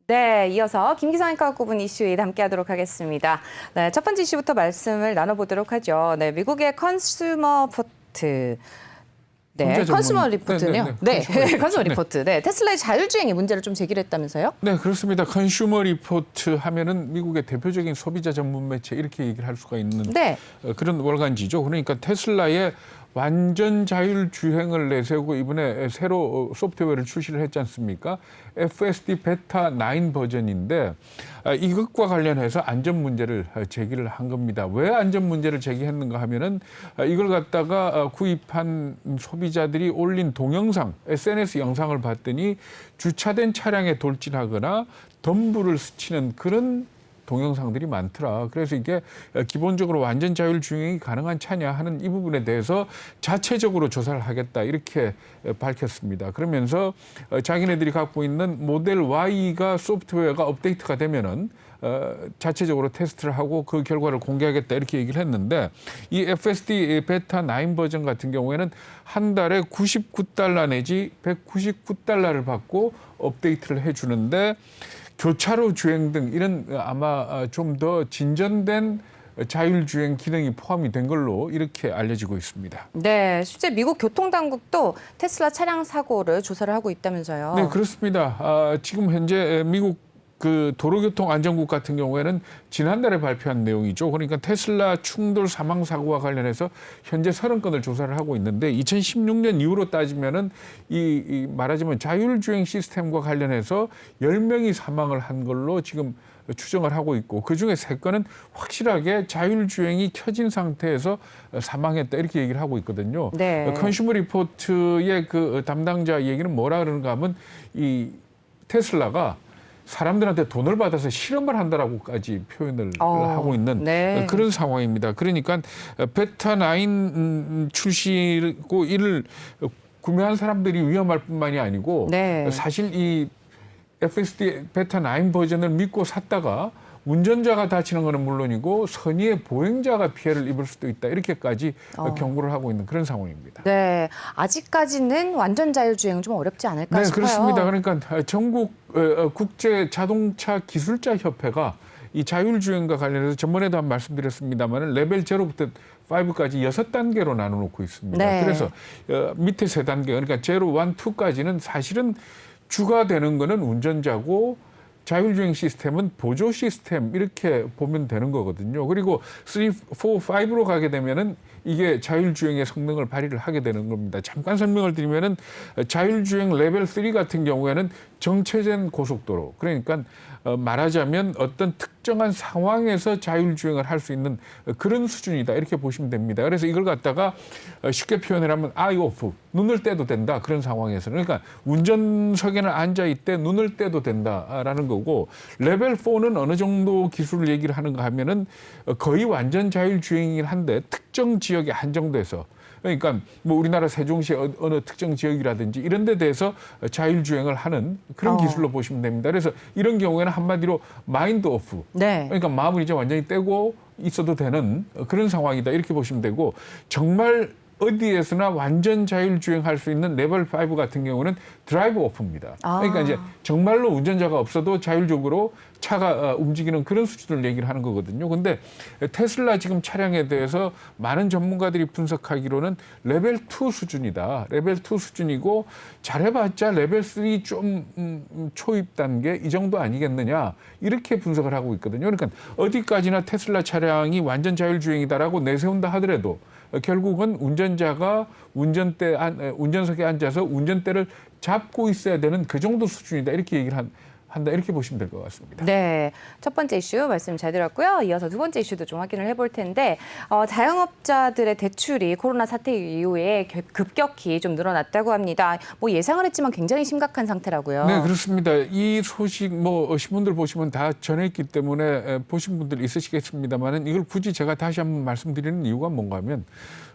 네, 이어서 김기성과 구분 이슈에 함께하도록 하겠습니다. 네, 첫 번째 이슈부터 말씀을 나눠보도록 하죠. 네, 미국의 컨슈머 포트. 네, 컨슈머 리포트네요. 네, 컨슈머 리포트. 네, 테슬라의 자율주행이 문제를 좀 제기했다면서요? 네, 그렇습니다. 컨슈머 리포트 하면은 미국의 대표적인 소비자 전문 매체 이렇게 얘기를 할 수가 있는 그런 월간지죠. 그러니까 테슬라의 완전 자율주행을 내세우고 이번에 새로 소프트웨어를 출시를 했지 않습니까? FSD 베타 9 버전인데 이것과 관련해서 안전 문제를 제기를 한 겁니다. 왜 안전 문제를 제기했는가 하면은 이걸 갖다가 구입한 소비자들이 올린 동영상, SNS 영상을 봤더니 주차된 차량에 돌진하거나 덤불을 스치는 그런 동영상들이 많더라. 그래서 이게 기본적으로 완전 자율주행이 가능한 차냐 하는 이 부분에 대해서 자체적으로 조사를 하겠다 이렇게 밝혔습니다. 그러면서 자기네들이 갖고 있는 모델 Y가 소프트웨어가 업데이트가 되면은 자체적으로 테스트를 하고 그 결과를 공개하겠다 이렇게 얘기를 했는데 이 FSD 베타 9 버전 같은 경우에는 한 달에 $99 내지 $199를 받고 업데이트를 해주는데 교차로 주행 등 이런 아마 좀 더 진전된 자율주행 기능이 포함이 된 걸로 이렇게 알려지고 있습니다. 네, 실제 미국 교통당국도 테슬라 차량 사고를 조사를 하고 있다면서요. 네, 그렇습니다. 지금 현재 미국 그 도로교통안전국 같은 경우에는 지난달에 발표한 내용이죠. 그러니까 테슬라 충돌 사망 사고와 관련해서 현재 30건을 조사를 하고 있는데 2016년 이후로 따지면은 이 말하자면 자율주행 시스템과 관련해서 10명이 사망을 한 걸로 지금 추정을 하고 있고 그중에 3건은 확실하게 자율주행이 켜진 상태에서 사망했다 이렇게 얘기를 하고 있거든요. 네. 컨슈머 리포트의 그 담당자 얘기는 뭐라 그러는가 하면 이 테슬라가 사람들한테 돈을 받아서 실험을 한다라고까지 표현을 하고 있는 그런 상황입니다. 그러니까 베타 9 출시고 이를 구매한 사람들이 위험할 뿐만이 아니고 사실 이 FSD 베타 9 버전을 믿고 샀다가 운전자가 다치는 것은 물론이고 선의의 보행자가 피해를 입을 수도 있다. 이렇게까지 경고를 하고 있는 그런 상황입니다. 네, 아직까지는 완전 자율주행 좀 어렵지 않을까 싶어요. 그렇습니다. 그러니까 전국 국제 자동차 기술자 협회가 이 자율주행과 관련해서 전번에도 한 말씀드렸습니다만 레벨 0부터 5까지 6단계로 나눠놓고 있습니다. 그래서 밑에 3단계, 그러니까 0, 1, 2까지는 사실은 주가 되는 거는 운전자고 자율주행 시스템은 보조 시스템 이렇게 보면 되는 거거든요. 그리고 3, 4, 5로 가게 되면은 이게 자율주행의 성능을 발휘를 하게 되는 겁니다. 잠깐 설명을 드리면은 자율주행 레벨 3 같은 경우에는 정체된 고속도로, 그러니까 말하자면 어떤 특정한 상황에서 자율주행을 할 수 있는 그런 수준이다 이렇게 보시면 됩니다. 그래서 이걸 갖다가 쉽게 표현을 하면 아이 오프, 눈을 떼도 된다 그런 상황에서는, 그러니까 운전석에는 앉아 있되 눈을 떼도 된다라는 거고, 레벨 4는 어느 정도 기술을 얘기를 하는가 하면은 거의 완전 자율주행이긴 한데 특정 지역에 한정돼서, 그러니까 뭐 우리나라 세종시 어느 특정 지역이라든지 이런 데 대해서 자율주행을 하는 그런 기술로 보시면 됩니다. 그래서 이런 경우에는 한마디로 마인드 오프. 그러니까 마음을 이제 완전히 떼고 있어도 되는 그런 상황이다. 이렇게 보시면 되고, 정말 어디에서나 완전 자율주행할 수 있는 레벨 5 같은 경우는 드라이브 오프입니다. 그러니까 이제 정말로 운전자가 없어도 자율적으로 차가 움직이는 그런 수준을 얘기를 하는 거거든요. 근데 테슬라 지금 차량에 대해서 많은 전문가들이 분석하기로는 레벨 2 수준이다. 레벨 2 수준이고 잘해봤자 레벨 3 좀 초입 단계 이 정도 아니겠느냐 이렇게 분석을 하고 있거든요. 그러니까 어디까지나 테슬라 차량이 완전 자율주행이다라고 내세운다 하더라도 결국은 운전자가 운전석에 앉아서 운전대를 잡고 있어야 되는 그 정도 수준이다 이렇게 얘기를 한다 이렇게 보시면 될 것 같습니다. 네, 첫 번째 이슈 말씀 잘 들었고요. 이어서 두 번째 이슈도 좀 확인을 해볼 텐데 자영업자들의 대출이 코로나 사태 이후에 급격히 좀 늘어났다고 합니다. 뭐 예상을 했지만 굉장히 심각한 상태라고요. 네, 그렇습니다. 이 소식 뭐 신문들 보시면 다 전했기 때문에 보신 분들 있으시겠습니다만은 이걸 굳이 제가 다시 한번 말씀드리는 이유가 뭔가 하면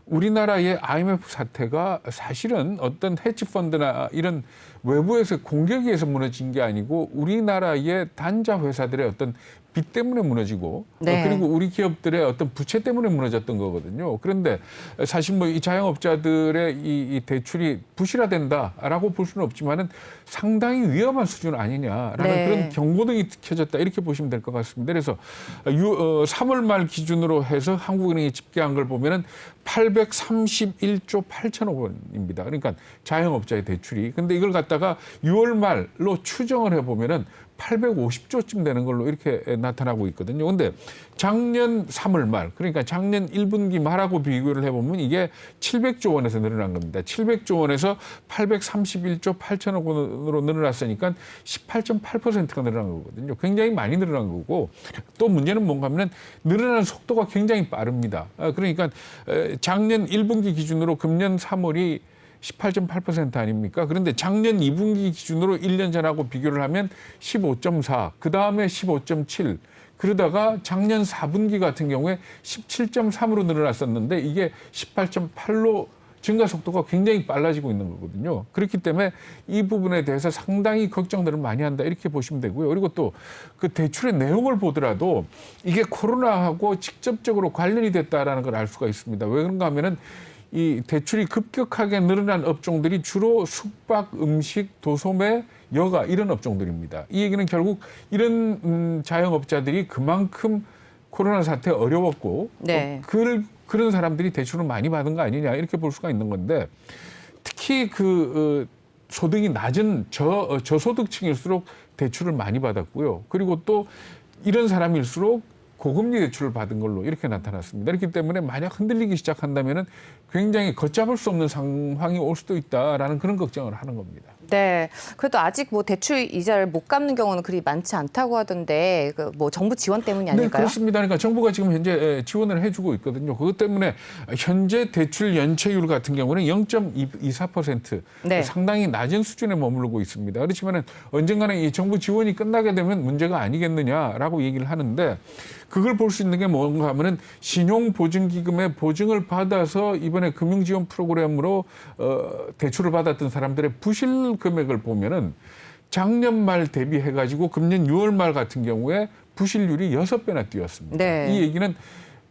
우리나라의 IMF 사태가 사실은 어떤 헤지펀드나 이런 외부에서 공격에 의해서 무너진 게 아니고 우리나라의 단자 회사들의 어떤 빚 때문에 무너지고 네. 그리고 우리 기업들의 어떤 부채 때문에 무너졌던 거거든요. 그런데 사실 뭐 이 자영업자들의 이 대출이 부실화된다라고 볼 수는 없지만은 상당히 위험한 수준 아니냐라는 네. 그런 경고등이 켜졌다 이렇게 보시면 될 것 같습니다. 그래서 3월 말 기준으로 해서 한국은행이 집계한 걸 보면은 831조 8천억 원입니다. 그러니까 자영업자의 대출이. 근데 이걸 갖다가 6월 말로 추정을 해보면은 850조쯤 되는 걸로 이렇게 나타나고 있거든요. 근데 작년 3월 말, 그러니까 작년 1분기 말하고 비교를 해보면 이게 700조 원에서 늘어난 겁니다. 700조 원에서 831조 8천억 원으로 늘어났으니까 18.8%가 늘어난 거거든요. 굉장히 많이 늘어난 거고 또 문제는 뭔가 하면 늘어나는 속도가 굉장히 빠릅니다. 그러니까 작년 1분기 기준으로 금년 3월이 18.8% 아닙니까? 그런데 작년 2분기 기준으로 1년 전하고 비교를 하면 15.4, 그 다음에 15.7, 그러다가 작년 4분기 같은 경우에 17.3으로 늘어났었는데 이게 18.8로 증가 속도가 굉장히 빨라지고 있는 거거든요. 그렇기 때문에 이 부분에 대해서 상당히 걱정들을 많이 한다 이렇게 보시면 되고요. 그리고 또 그 대출의 내용을 보더라도 이게 코로나하고 직접적으로 관련이 됐다라는 걸 알 수가 있습니다. 왜 그런가 하면은 이 대출이 급격하게 늘어난 업종들이 주로 숙박, 음식, 도소매, 여가 이런 업종들입니다. 이 얘기는 결국 이런 자영업자들이 그만큼 코로나 사태 어려웠고 네. 그런 사람들이 대출을 많이 받은 거 아니냐 이렇게 볼 수가 있는 건데 특히 소득이 낮은 저소득층일수록 대출을 많이 받았고요. 그리고 또 이런 사람일수록 고금리 대출을 받은 걸로 이렇게 나타났습니다. 그렇기 때문에 만약 흔들리기 시작한다면은 굉장히 걷잡을 수 없는 상황이 올 수도 있다라는 그런 걱정을 하는 겁니다. 네. 그래도 아직 뭐 대출 이자를 못 갚는 경우는 그리 많지 않다고 하던데 뭐 정부 지원 때문이 아닐까요? 네, 그렇습니다. 그러니까 정부가 지금 현재 지원을 해주고 있거든요. 그것 때문에 현재 대출 연체율 같은 경우는 0.24%, 네. 상당히 낮은 수준에 머무르고 있습니다. 그렇지만 언젠가는 이 정부 지원이 끝나게 되면 문제가 아니겠느냐라고 얘기를 하는데 그걸 볼 수 있는 게 뭔가 하면은 신용보증기금의 보증을 받아서 이번에 금융지원 프로그램으로 대출을 받았던 사람들의 부실 금액을 보면은 작년 말 대비해가지고 금년 6월 말 같은 경우에 부실률이 6배나 뛰었습니다. 네. 이 얘기는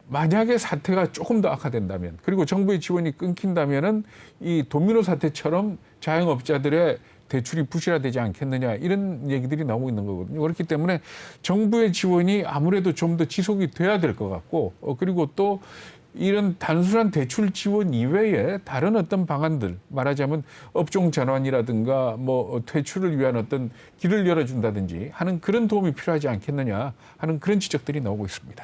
만약에 사태가 조금 더 악화된다면 그리고 정부의 지원이 끊긴다면은 이 도미노 사태처럼 자영업자들의 대출이 부실화되지 않겠느냐 이런 얘기들이 나오고 있는 거거든요. 그렇기 때문에 정부의 지원이 아무래도 좀 더 지속이 돼야 될 것 같고 그리고 또 이런 단순한 대출 지원 이외에 다른 어떤 방안들 말하자면 업종 전환이라든가 뭐 퇴출을 위한 어떤 길을 열어준다든지 하는 그런 도움이 필요하지 않겠느냐 하는 그런 지적들이 나오고 있습니다.